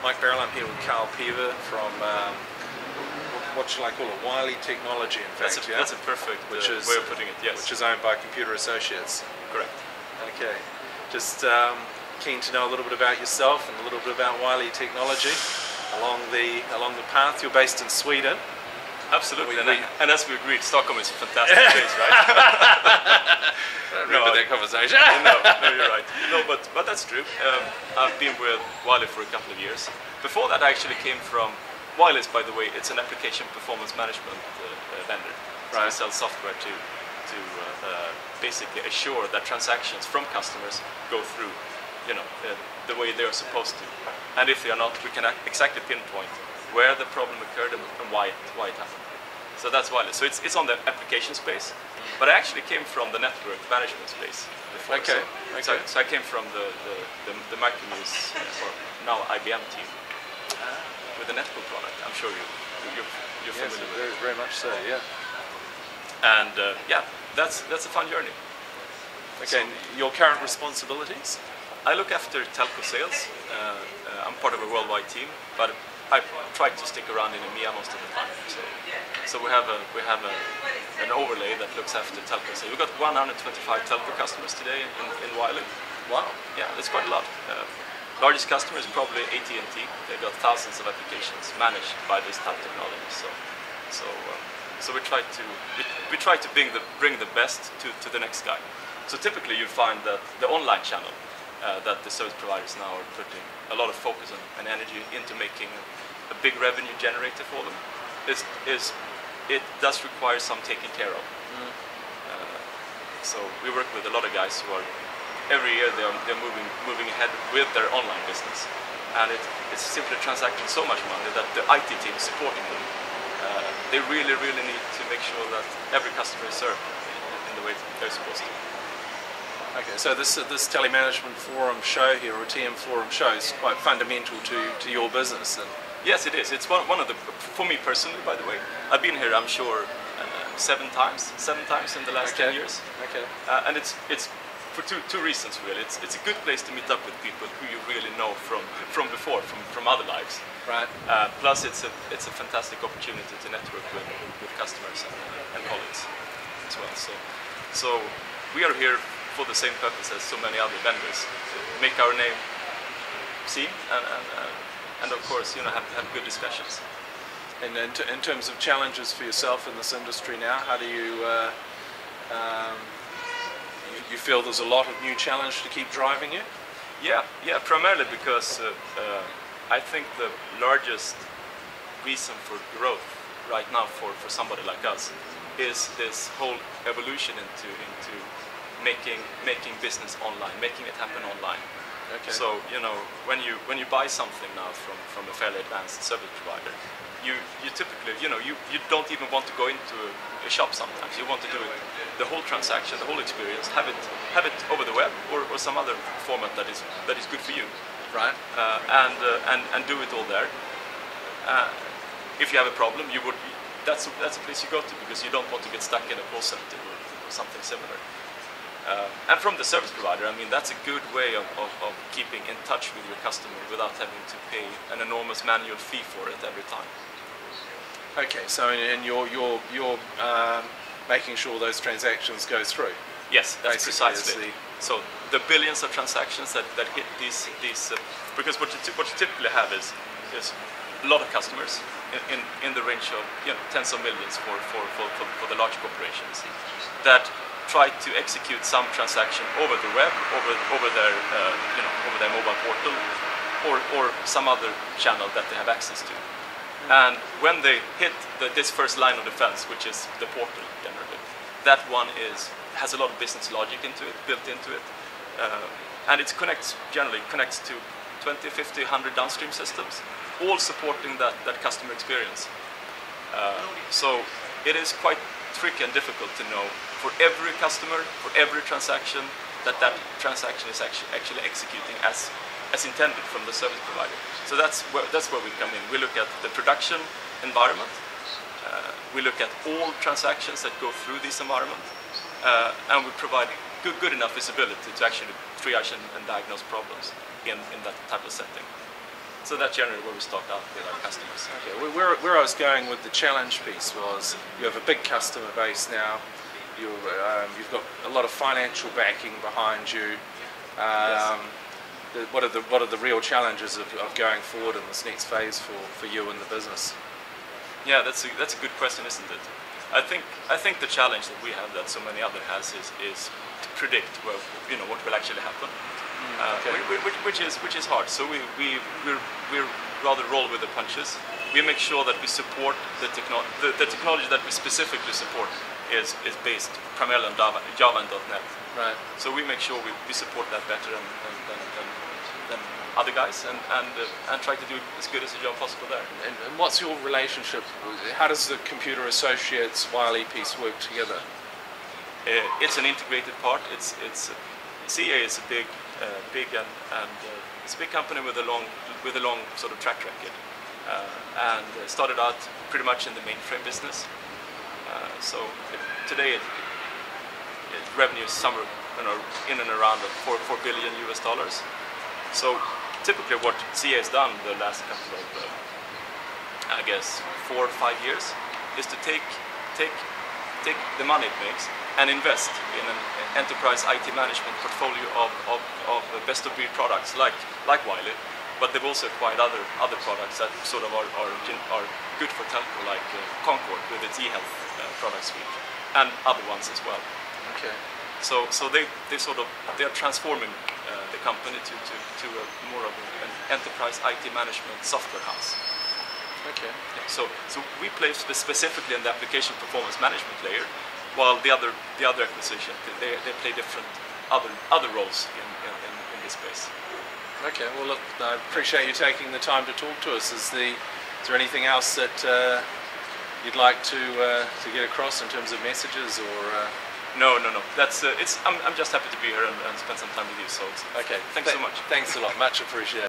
Mike Barrel. I'm here with Piva from, what shall I call it, Wily Technology, in fact. That's a perfect way of putting it, yes. Which is owned by Computer Associates. Correct. Okay. Just keen to know a little bit about yourself and a little bit about Wily Technology along the path. You're based in Sweden. Absolutely, and as we agreed, Stockholm is a fantastic place, right? I remember that conversation. No, you're right. No, but that's true. I've been with Wily for a couple of years. Before that, I actually came from Wily. By the way, it's an application performance management vendor. So we sell software to basically assure that transactions from customers go through, the way they are supposed to. And if they are not, we can exactly pinpoint where the problem occurred and why it happened. So that's Wily. So it's on the application space, but I actually came from the network management space before. Okay. So I came from the Micronews, or now IBM team, with the network product. I'm sure you're familiar with it. Very much so, yeah. And that's a fun journey. Okay, so, your current responsibilities? I look after telco sales. I'm part of a worldwide team, but I try to stick around in EMEA most of the time. So we have an overlay that looks after telco sales. We've got 125 telco customers today in Wily. Wow. Yeah, that's quite a lot. Largest customer is probably AT&T. They've got thousands of applications managed by this type of technology. So we try to bring the best to the next guy. So typically you find that the online channel that the service providers now are putting a lot of focus and energy into making a big revenue generator for them it does require some taking care of. So we work with a lot of guys who are every year they're moving ahead with their online business, and it's simply transacting so much money that the IT team supporting them they really need to make sure that every customer is served in the way they're supposed to. Okay, so this telemanagement forum show here, or TM forum show, is quite fundamental to your business. And yes, it is. It's one of the, for me personally, by the way, I've been here, I'm sure, 7 times in the last 10 years. Okay. And it's for two reasons really. It's a good place to meet up with people who you really know from before, from other lives. Right. Plus, it's a fantastic opportunity to network with customers and colleagues as well. So we are here for the same purpose as so many other vendors, to make our name seen and of course have good discussions. And in terms of challenges for yourself in this industry now, how do you you feel there's a lot of new challenge to keep driving you? Yeah, primarily because I think the largest reason for growth right now for somebody like us is this whole evolution into making business online, making it happen online. Okay. So when you buy something now from a fairly advanced service provider, you typically you don't even want to go into a shop sometimes. You want to do it, the whole transaction, the whole experience, have it over the web or some other format that is good for you. Right. And do it all there. If you have a problem, that's a place you go to, because you don't want to get stuck in a call center or something similar. And from the service provider, I mean, that's a good way of keeping in touch with your customer without having to pay an enormous manual fee for it every time. Okay, so and you're making sure those transactions go through. Yes, that's precisely. So the billions of transactions that hit these because what you typically have is a lot of customers in the range of tens of millions for the large corporations that try to execute some transaction over the web, over their mobile portal, or some other channel that they have access to. And when they hit this first line of defense, which is the portal generally, that one has a lot of business logic built into it, and it generally connects to 20, 50, 100 downstream systems, all supporting that customer experience. So it is quite tricky and difficult to know for every customer, for every transaction, that transaction is actually executing as intended from the service provider. So that's where we come in. We look at the production environment. We look at all transactions that go through this environment, and we provide good enough visibility to actually triage and diagnose problems in that type of setting. So that's generally where we start out with our customers. Okay. Where I was going with the challenge piece was you have a big customer base now. You've got a lot of financial backing behind you. Yes. What are the real challenges of going forward in this next phase for you and the business? Yeah, that's a good question, isn't it? I think the challenge that we have that so many others has is to predict what will actually happen, okay. which is hard. So we rather roll with the punches. We make sure that we support the technology that we specifically support is based primarily on Java and .NET. Right. So we make sure we support that better than other guys and try to do as good as a job possible there. And what's your relationship? How does the Computer Associates Wily piece work together? It's an integrated part. CA is a big and it's a big company with a long sort of track record, and started out pretty much in the mainframe business. So today revenue is somewhere in and around $4 billion US. So typically what CA has done the last couple of I guess 4 or 5 years is to take the money it makes and invest in an enterprise IT management portfolio of best of breed products like Wily, but they've also acquired other products that sort of are good for telco, like Concord with its eHealth product suite, and other ones as well. Okay. So they are transforming the company to a more of an enterprise IT management software house. Okay. So we play specifically in the application performance management layer, while the other acquisition they play different other roles in this space. Okay. Well, look, I appreciate you taking the time to talk to us. Is there anything else that you'd like to get across in terms of messages or? No. That's I'm just happy to be here and spend some time with you. So okay. Thanks so much. Thanks a lot. Much appreciated.